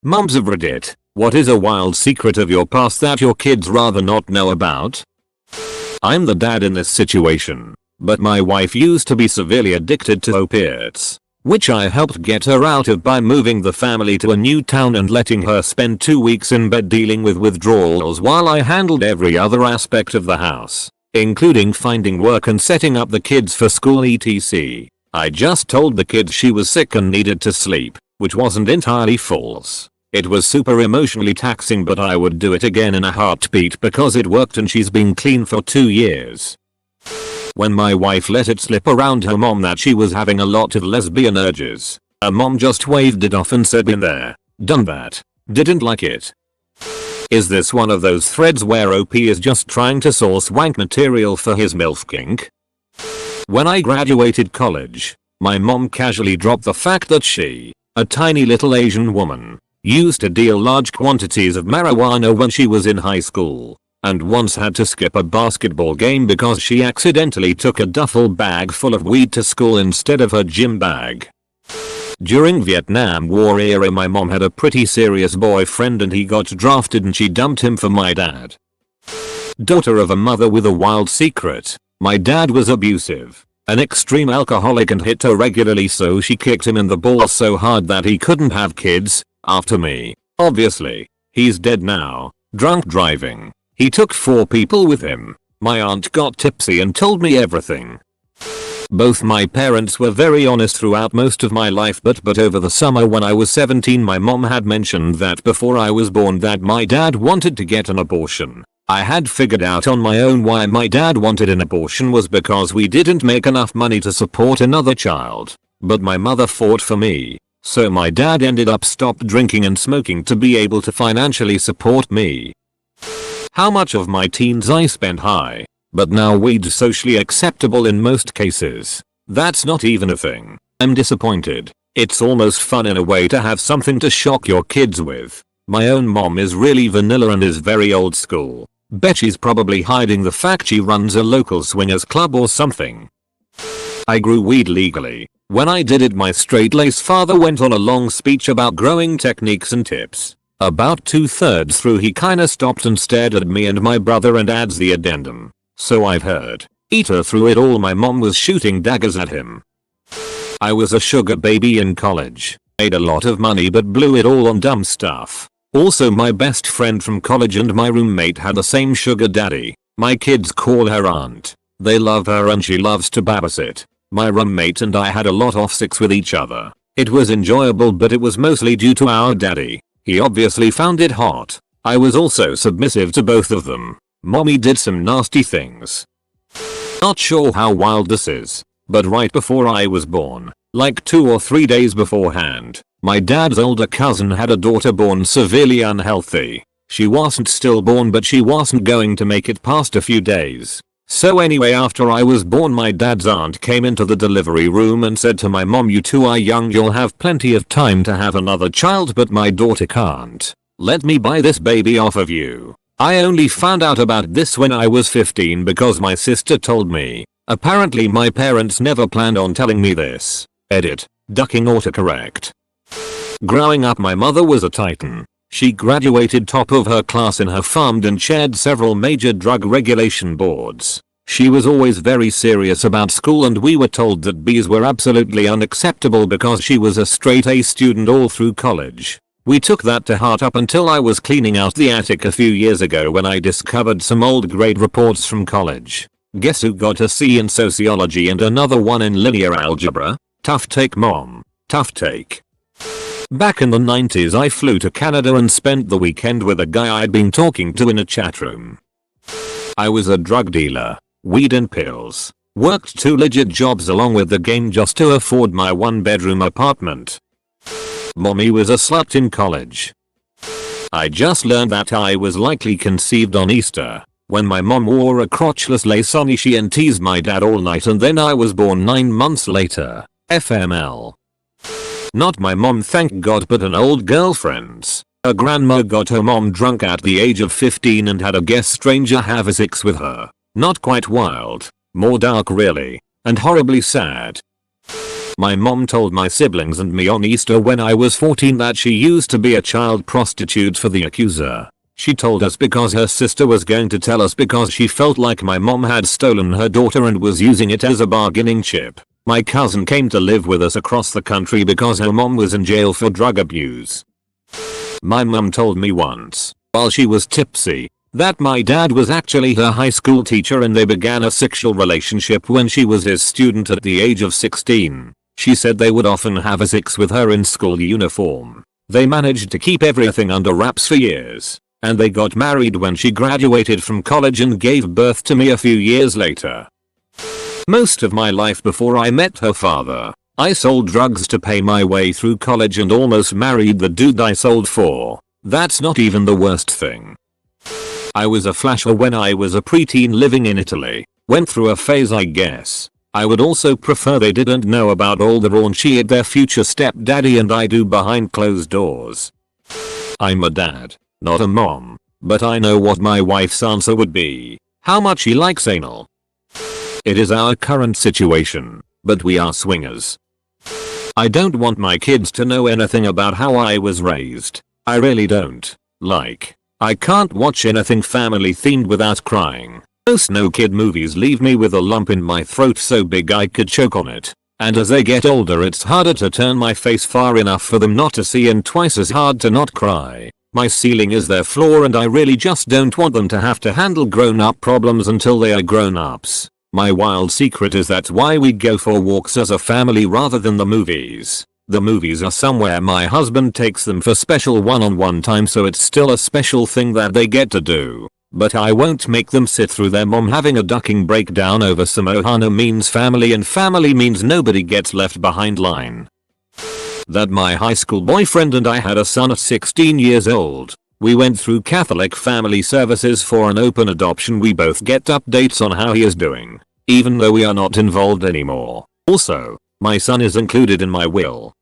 Moms of Reddit, what is a wild secret of your past that your kids rather not know about? I'm the dad in this situation, but my wife used to be severely addicted to opiates, which I helped get her out of by moving the family to a new town and letting her spend 2 weeks in bed dealing with withdrawals while I handled every other aspect of the house, including finding work and setting up the kids for school etc. I just told the kids she was sick and needed to sleep, which wasn't entirely false. It was super emotionally taxing, but I would do it again in a heartbeat because it worked and she's been clean for 2 years. When my wife let it slip around her mom that she was having a lot of lesbian urges, her mom just waved it off and said been there, done that, didn't like it. Is this one of those threads where OP is just trying to source wank material for his MILF kink? When I graduated college, my mom casually dropped the fact that she, a tiny little Asian woman, used to deal large quantities of marijuana when she was in high school, and once had to skip a basketball game because she accidentally took a duffel bag full of weed to school instead of her gym bag. During Vietnam War era my mom had a pretty serious boyfriend and he got drafted and she dumped him for my dad. Daughter of a mother with a wild secret, my dad was abusive, an extreme alcoholic and hit her regularly, so she kicked him in the balls so hard that he couldn't have kids, after me, obviously. He's dead now, drunk driving. He took 4 people with him. My aunt got tipsy and told me everything. Both my parents were very honest throughout most of my life, but over the summer when I was 17 my mom had mentioned that before I was born that my dad wanted to get an abortion. I had figured out on my own why my dad wanted an abortion was because we didn't make enough money to support another child. But my mother fought for me, so my dad ended up stopped drinking and smoking to be able to financially support me. How much of my teens I spent high, but now weed's socially acceptable in most cases. That's not even a thing. I'm disappointed. It's almost fun in a way to have something to shock your kids with. My own mom is really vanilla and is very old school. Bet she's probably hiding the fact she runs a local swingers club or something. I grew weed legally. When I did it my straight-laced father went on a long speech about growing techniques and tips. About 2/3 through he kinda stopped and stared at me and my brother and adds the addendum. So I've heard. Eater through it all my mom was shooting daggers at him. I was a sugar baby in college. Made a lot of money but blew it all on dumb stuff. Also my best friend from college and my roommate had the same sugar daddy. My kids call her aunt. They love her and she loves to babysit. My roommate and I had a lot of sex with each other. It was enjoyable but it was mostly due to our daddy. He obviously found it hot. I was also submissive to both of them. Mommy did some nasty things. Not sure how wild this is, but right before I was born, like 2 or 3 days beforehand, my dad's older cousin had a daughter born severely unhealthy. She wasn't stillborn but she wasn't going to make it past a few days. So anyway, after I was born my dad's aunt came into the delivery room and said to my mom, "You two are young, you'll have plenty of time to have another child but my daughter can't. Let me buy this baby off of you." I only found out about this when I was 15 because my sister told me. Apparently my parents never planned on telling me this. Edit. Ducking autocorrect. Growing up my mother was a titan. She graduated top of her class in her farm and chaired several major drug regulation boards. She was always very serious about school and we were told that B's were absolutely unacceptable because she was a straight A student all through college. We took that to heart up until I was cleaning out the attic a few years ago when I discovered some old grade reports from college. Guess who got a C in sociology and another one in linear algebra? Tough take mom. Tough take. Back in the 90s I flew to Canada and spent the weekend with a guy I'd been talking to in a chat room. I was a drug dealer, weed and pills. Worked 2 legit jobs along with the game just to afford my 1-bedroom apartment. Mommy was a slut in college. I just learned that I was likely conceived on Easter, when my mom wore a crotchless lace onishi and teased my dad all night, and then I was born 9 months later. FML. Not my mom thank god, but an old girlfriend's. Her grandma got her mom drunk at the age of 15 and had a guest stranger have a sex with her. Not quite wild, more dark really, and horribly sad. My mom told my siblings and me on Easter when I was 14 that she used to be a child prostitute for the accuser. She told us because her sister was going to tell us because she felt like my mom had stolen her daughter and was using it as a bargaining chip. My cousin came to live with us across the country because her mom was in jail for drug abuse. My mom told me once, while she was tipsy, that my dad was actually her high school teacher and they began a sexual relationship when she was his student at the age of 16. She said they would often have sex with her in school uniform. They managed to keep everything under wraps for years, and they got married when she graduated from college and gave birth to me a few years later. Most of my life before I met her father, I sold drugs to pay my way through college and almost married the dude I sold for. That's not even the worst thing. I was a flasher when I was a preteen living in Italy. Went through a phase, I guess. I would also prefer they didn't know about all the raunchy shit their future stepdaddy and I do behind closed doors. I'm a dad, not a mom, but I know what my wife's answer would be. How much he likes anal. It is our current situation, but we are swingers. I don't want my kids to know anything about how I was raised. I really don't. Like, I can't watch anything family themed without crying. Most no kid movies leave me with a lump in my throat so big I could choke on it. And as they get older it's harder to turn my face far enough for them not to see and twice as hard to not cry. My ceiling is their floor and I really just don't want them to have to handle grown-up problems until they are grown-ups. My wild secret is that's why we go for walks as a family rather than the movies. The movies are somewhere my husband takes them for special one-on-one time so it's still a special thing that they get to do. But I won't make them sit through their mom having a ducking breakdown over some Ohana means family and family means nobody gets left behind line. That my high school boyfriend and I had a son at 16 years old. We went through Catholic family services for an open adoption. We both get updates on how he is doing, even though we are not involved anymore. Also, my son is included in my will.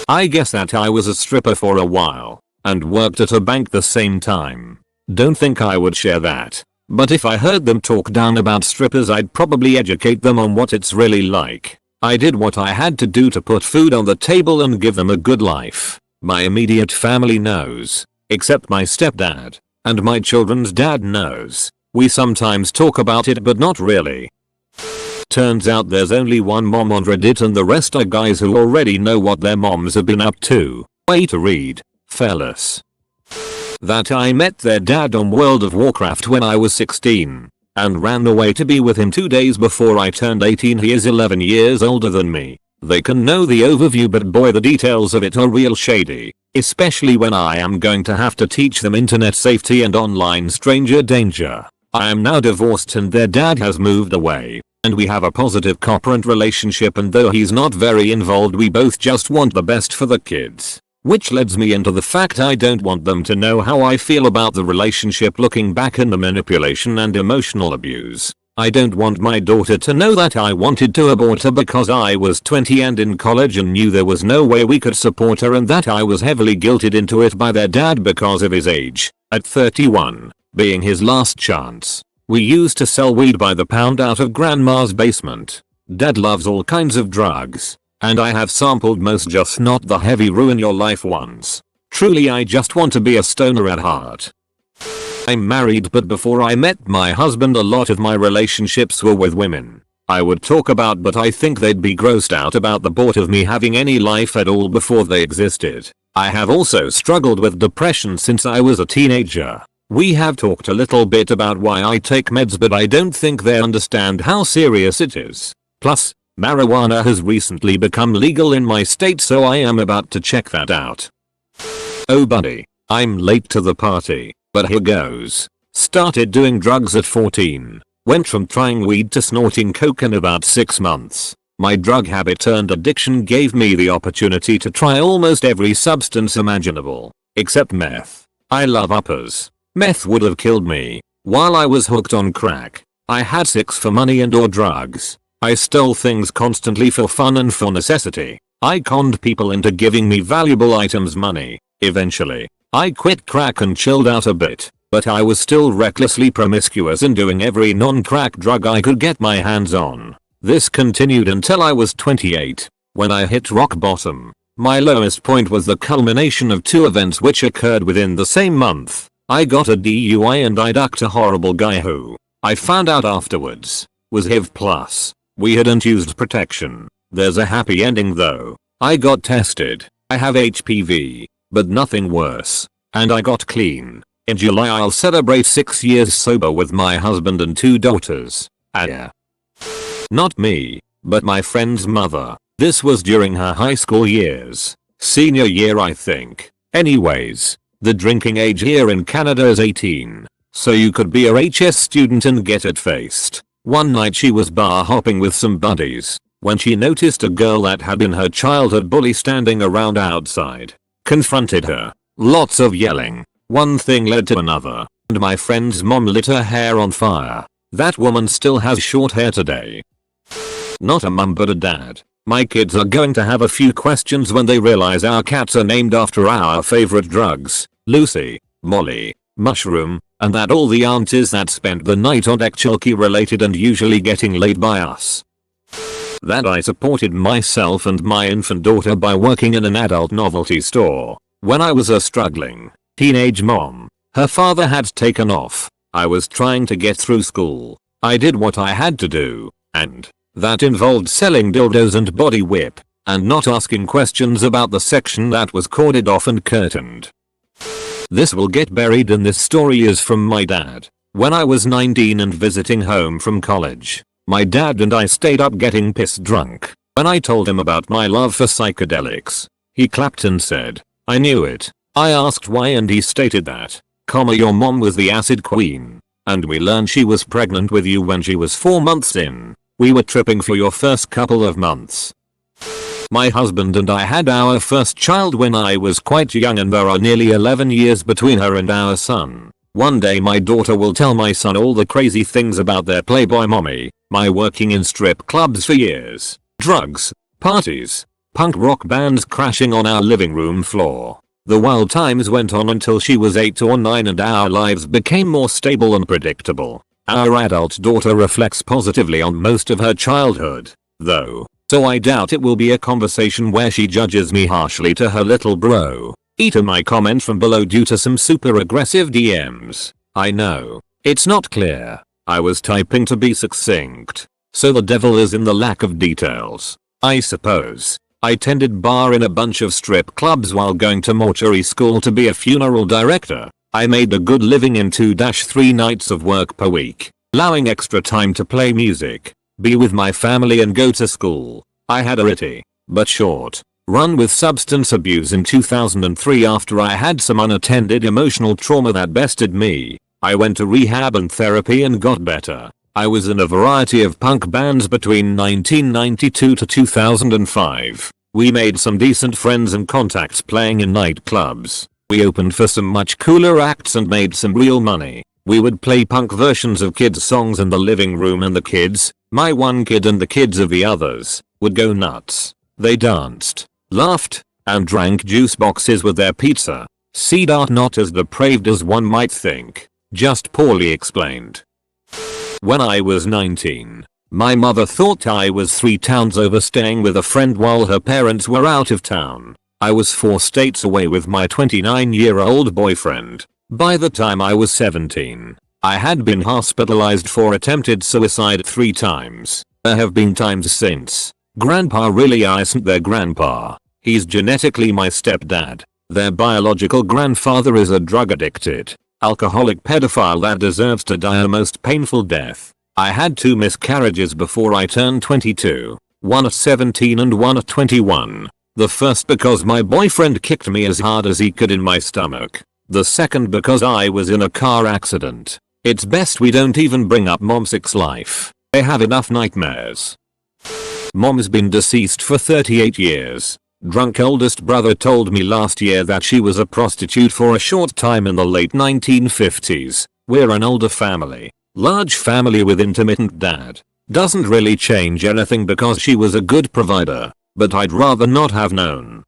I guess that I was a stripper for a while and worked at a bank the same time. Don't think I would share that. But if I heard them talk down about strippers I'd probably educate them on what it's really like. I did what I had to do to put food on the table and give them a good life. My immediate family knows, except my stepdad, and my children's dad knows. We sometimes talk about it but not really. Turns out there's only one mom on Reddit and the rest are guys who already know what their moms have been up to. Way to read, fellas. That I met their dad on World of Warcraft when I was 16 and ran away to be with him 2 days before I turned 18. He is 11 years older than me. They can know the overview but boy the details of it are real shady, especially when I am going to have to teach them internet safety and online stranger danger. I am now divorced and their dad has moved away and we have a positive co-parent relationship and though he's not very involved we both just want the best for the kids. Which leads me into the fact I don't want them to know how I feel about the relationship looking back and the manipulation and emotional abuse. I don't want my daughter to know that I wanted to abort her because I was 20 and in college and knew there was no way we could support her and that I was heavily guilted into it by their dad because of his age, at 31, being his last chance. We used to sell weed by the pound out of grandma's basement. Dad loves all kinds of drugs. And I have sampled most, just not the heavy ruin your life ones. Truly I just want to be a stoner at heart. I'm married but before I met my husband a lot of my relationships were with women. I would talk about but I think they'd be grossed out about the thought of me having any life at all before they existed. I have also struggled with depression since I was a teenager. We have talked a little bit about why I take meds but I don't think they understand how serious it is. Plus, marijuana has recently become legal in my state so I am about to check that out. Oh buddy, I'm late to the party, but here goes. Started doing drugs at 14. Went from trying weed to snorting coke in about 6 months. My drug habit turned addiction gave me the opportunity to try almost every substance imaginable, except meth. I love uppers. Meth would have killed me. While I was hooked on crack, I had sex for money and or drugs. I stole things constantly for fun and for necessity. I conned people into giving me valuable items money. Eventually, I quit crack and chilled out a bit, but I was still recklessly promiscuous and doing every non-crack drug I could get my hands on. This continued until I was 28. When I hit rock bottom, my lowest point was the culmination of two events which occurred within the same month. I got a DUI and I ducked a horrible guy who, I found out afterwards, was HIV+. We hadn't used protection. There's a happy ending though. I got tested. I have HPV, but nothing worse. And I got clean. In July I'll celebrate 6 years sober with my husband and 2 daughters. Yeah. Not me, but my friend's mother. This was during her high school years. Senior year I think. Anyways, the drinking age here in Canada is 18. So you could be a HS student and get it faced. One night she was bar hopping with some buddies when she noticed a girl that had been her childhood bully standing around outside. Confronted her. Lots of yelling. One thing led to another, and my friend's mom lit her hair on fire. That woman still has short hair today. Not a mum but a dad. My kids are going to have a few questions when they realize our cats are named after our favorite drugs. Lucy, Molly, Mushroom, and that all the aunties that spent the night on deck chalky related and usually getting laid by us. That I supported myself and my infant daughter by working in an adult novelty store. When I was a struggling teenage mom, her father had taken off. I was trying to get through school. I did what I had to do, and that involved selling dildos and body whip, and not asking questions about the section that was corded off and curtained. This will get buried in this story is from my dad. When I was 19 and visiting home from college, my dad and I stayed up getting piss drunk. When I told him about my love for psychedelics, he clapped and said, "I knew it." I asked why and he stated that, your mom was the acid queen, and we learned she was pregnant with you when she was 4 months in. We were tripping for your first couple of months. My husband and I had our first child when I was quite young and there are nearly 11 years between her and our son. One day my daughter will tell my son all the crazy things about their playboy mommy, my working in strip clubs for years, drugs, parties, punk rock bands crashing on our living room floor. The wild times went on until she was 8 or 9 and our lives became more stable and predictable. Our adult daughter reflects positively on most of her childhood, though, so I doubt it will be a conversation where she judges me harshly to her little bro. Eat my comment from below due to some super aggressive DMs. I know, it's not clear. I was typing to be succinct, so the devil is in the lack of details, I suppose. I tended bar in a bunch of strip clubs while going to mortuary school to be a funeral director. I made a good living in 2-3 nights of work per week, allowing extra time to play music, be with my family and go to school. I had a ritty, but short, run with substance abuse in 2003 after I had some unattended emotional trauma that bested me. I went to rehab and therapy and got better. I was in a variety of punk bands between 1992 to 2005. We made some decent friends and contacts playing in nightclubs. We opened for some much cooler acts and made some real money. We would play punk versions of kids songs in the living room and the kids, my one kid and the kids of the others, would go nuts. They danced, laughed, and drank juice boxes with their pizza. See, not as depraved as one might think, just poorly explained. When I was 19, my mother thought I was 3 towns over staying with a friend while her parents were out of town. I was 4 states away with my 29-year-old boyfriend. By the time I was 17, I had been hospitalized for attempted suicide 3 times. There have been times since. Grandpa really isn't their grandpa. He's genetically my stepdad. Their biological grandfather is a drug-addicted, alcoholic pedophile that deserves to die a most painful death. I had 2 miscarriages before I turned 22, one at 17 and one at 21. The first because my boyfriend kicked me as hard as he could in my stomach. The second because I was in a car accident. It's best we don't even bring up Mom's life. I have enough nightmares. Mom's been deceased for 38 years. Drunk oldest brother told me last year that she was a prostitute for a short time in the late 1950s. We're an older family. Large family with intermittent dad. Doesn't really change anything because she was a good provider, but I'd rather not have known.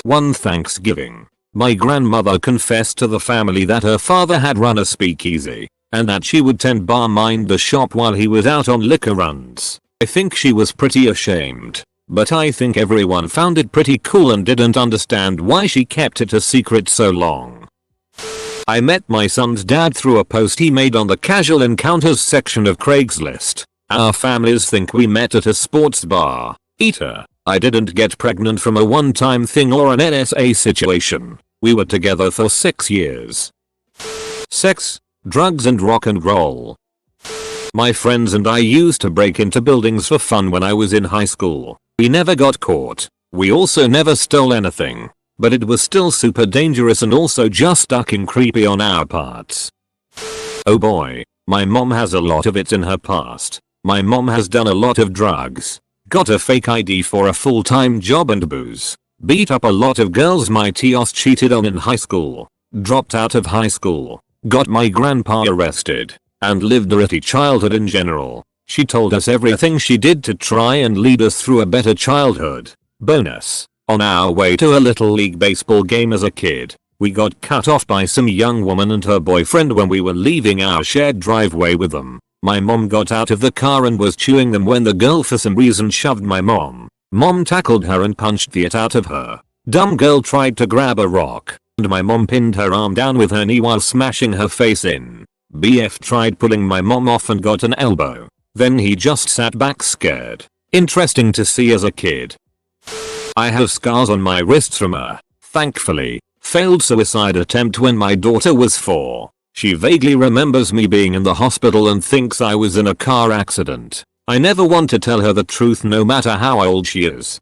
One Thanksgiving, my grandmother confessed to the family that her father had run a speakeasy, and that she would mind the shop while he was out on liquor runs. I think she was pretty ashamed. but I think everyone found it pretty cool and didn't understand why she kept it a secret so long. I met my son's dad through a post he made on the casual encounters section of Craigslist. Our families think we met at a sports bar. Eater. I didn't get pregnant from a one-time thing or an NSA situation. We were together for 6 years. Sex, drugs and rock and roll. My friends and I used to break into buildings for fun when I was in high school. We never got caught. We also never stole anything. But it was still super dangerous and also just fucking creepy on our parts. Oh boy, my mom has a lot of it in her past. My mom has done a lot of drugs. Got a fake ID for a full-time job and booze. Beat up a lot of girls my tios cheated on in high school. Dropped out of high school. Got my grandpa arrested. And lived a shitty childhood in general. She told us everything she did to try and lead us through a better childhood. Bonus. On our way to a little league baseball game as a kid, we got cut off by some young woman and her boyfriend when we were leaving our shared driveway with them. My mom got out of the car and was chewing them when the girl for some reason shoved my mom. Mom tackled her and punched the it out of her. Dumb girl tried to grab a rock, and my mom pinned her arm down with her knee while smashing her face in. BF tried pulling my mom off and got an elbow. Then he just sat back scared. Interesting to see as a kid. I have scars on my wrists from a, thankfully, failed suicide attempt when my daughter was 4. She vaguely remembers me being in the hospital and thinks I was in a car accident. I never want to tell her the truth no matter how old she is.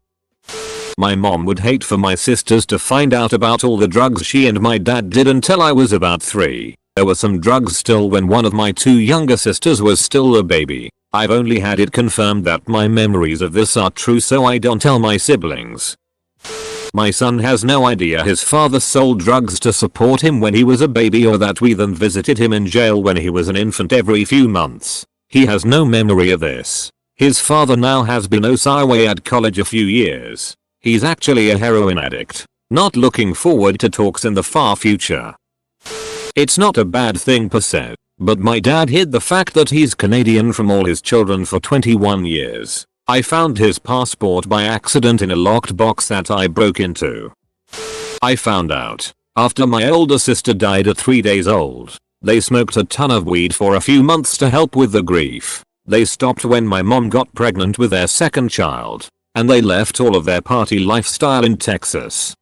My mom would hate for my sisters to find out about all the drugs she and my dad did until I was about 3. There were some drugs still when one of my 2 younger sisters was still a baby. I've only had it confirmed that my memories of this are true, so I don't tell my siblings. My son has no idea his father sold drugs to support him when he was a baby or that we then visited him in jail when he was an infant every few months. He has no memory of this. His father now has been away at college a few years. He's actually a heroin addict. Not looking forward to talks in the far future. It's not a bad thing per se. But my dad hid the fact that he's Canadian from all his children for 21 years. I found his passport by accident in a locked box that I broke into. I found out after my older sister died at 3 days old. They smoked a ton of weed for a few months to help with the grief. They stopped when my mom got pregnant with their second child. And they left all of their party lifestyle in Texas.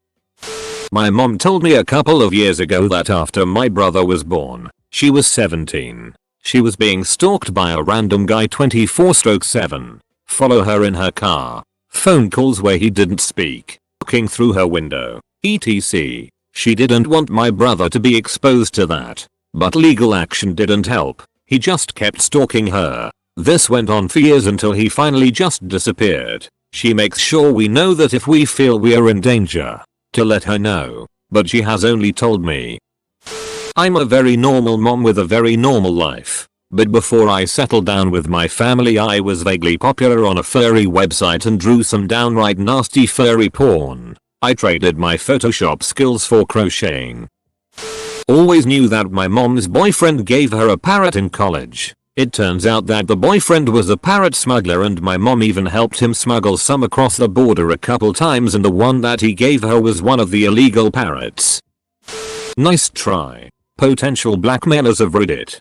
My mom told me a couple of years ago that after my brother was born, she was 17. She was being stalked by a random guy 24/7. Follow her in her car. Phone calls where he didn't speak. Looking through her window. etc. She didn't want my brother to be exposed to that. But legal action didn't help. He just kept stalking her. This went on for years until he finally just disappeared. She makes sure we know that if we feel we are in danger, to let her know. But she has only told me. I'm a very normal mom with a very normal life. But before I settled down with my family, I was vaguely popular on a furry website and drew some downright nasty furry porn. I traded my Photoshop skills for crocheting. Always knew that my mom's boyfriend gave her a parrot in college. It turns out that the boyfriend was a parrot smuggler and my mom even helped him smuggle some across the border a couple times, and the one that he gave her was one of the illegal parrots. Nice try. Potential blackmailers of Reddit.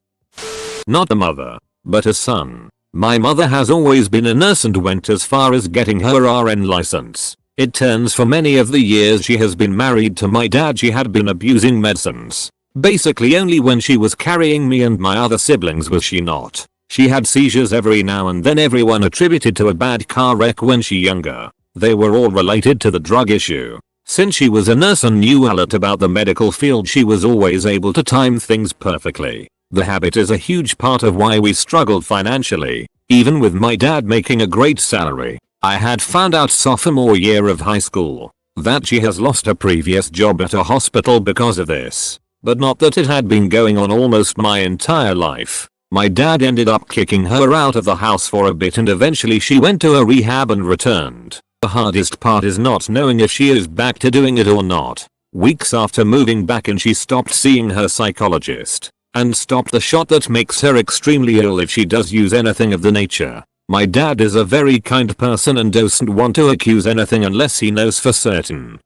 Not a mother, but a son. My mother has always been a nurse and went as far as getting her RN license. It turns for many of the years she has been married to my dad she had been abusing medicines. Basically only when she was carrying me and my other siblings was she not. She had seizures every now and then, everyone attributed to a bad car wreck when she younger. They were all related to the drug issue. Since she was a nurse and knew a lot about the medical field, she was always able to time things perfectly. The habit is a huge part of why we struggled financially. Even with my dad making a great salary, I had found out sophomore year of high school that she has lost her previous job at a hospital because of this. But not that it had been going on almost my entire life. My dad ended up kicking her out of the house for a bit and eventually she went to a rehab and returned. The hardest part is not knowing if she is back to doing it or not. Weeks after moving back in, she stopped seeing her psychologist and stopped the shot that makes her extremely ill if she does use anything of the nature. My dad is a very kind person and doesn't want to accuse anything unless he knows for certain.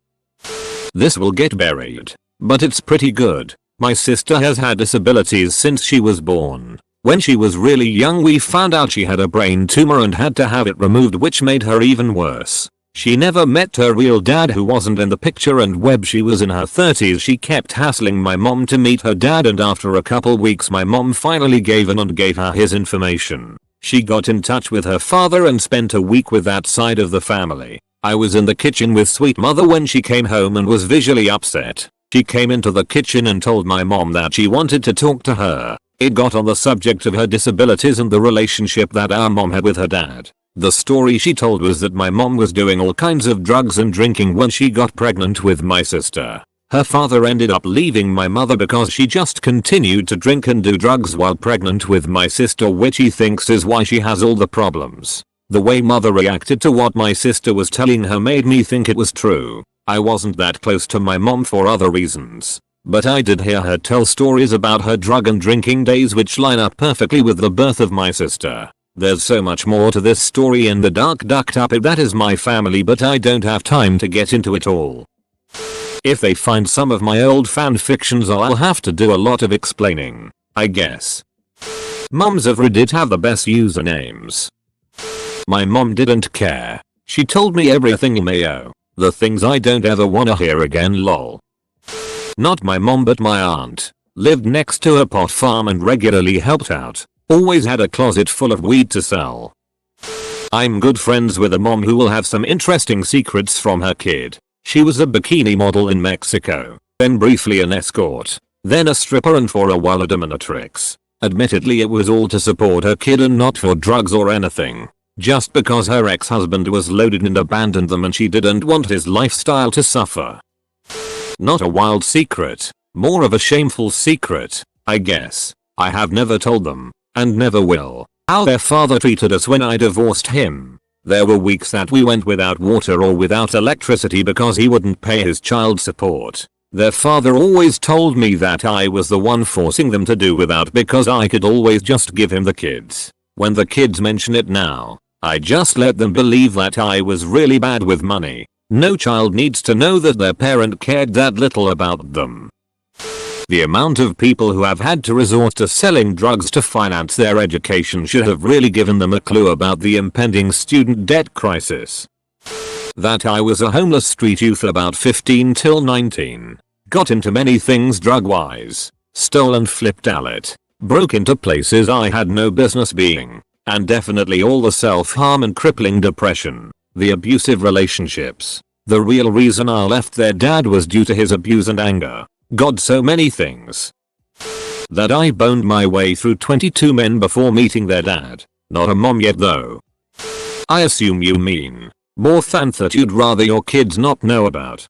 This will get buried, but it's pretty good. My sister has had disabilities since she was born. When she was really young we found out she had a brain tumor and had to have it removed, which made her even worse. She never met her real dad, who wasn't in the picture, and when she was in her 30s she kept hassling my mom to meet her dad, and after a couple weeks my mom finally gave in and gave her his information. She got in touch with her father and spent a week with that side of the family. I was in the kitchen with sweet mother when she came home and was visually upset. She came into the kitchen and told my mom that she wanted to talk to her. It got on the subject of her disabilities and the relationship that our mom had with her dad. The story she told was that my mom was doing all kinds of drugs and drinking when she got pregnant with my sister. Her father ended up leaving my mother because she just continued to drink and do drugs while pregnant with my sister, which he thinks is why she has all the problems. The way mother reacted to what my sister was telling her made me think it was true. I wasn't that close to my mom for other reasons, but I did hear her tell stories about her drug and drinking days which line up perfectly with the birth of my sister. There's so much more to this story in the dark ducked up it that is my family, but I don't have time to get into it all. If they find some of my old fan fictions I'll have to do a lot of explaining, I guess. Mums of Reddit have the best usernames. My mom didn't care. She told me everything mayo. The things I don't ever wanna hear again, lol. Not my mom but my aunt. Lived next to a pot farm and regularly helped out. Always had a closet full of weed to sell. I'm good friends with a mom who will have some interesting secrets from her kid. She was a bikini model in Mexico, then briefly an escort, then a stripper, and for a while a dominatrix. Admittedly it was all to support her kid and not for drugs or anything. Just because her ex-husband was loaded and abandoned them and she didn't want his lifestyle to suffer. Not a wild secret, more of a shameful secret, I guess. I have never told them, and never will, how their father treated us when I divorced him. There were weeks that we went without water or without electricity because he wouldn't pay his child support. Their father always told me that I was the one forcing them to do without because I could always just give him the kids. When the kids mention it now, I just let them believe that I was really bad with money. No child needs to know that their parent cared that little about them. The amount of people who have had to resort to selling drugs to finance their education should have really given them a clue about the impending student debt crisis. That I was a homeless street youth about 15 till 19. Got into many things drug-wise. Stole and flipped allet. Broke into places I had no business being. And definitely all the self-harm and crippling depression. The abusive relationships. The real reason I left their dad was due to his abuse and anger. God, so many things. That I boned my way through 22 men before meeting their dad. Not a mom yet though. I assume you mean more than that you'd rather your kids not know about.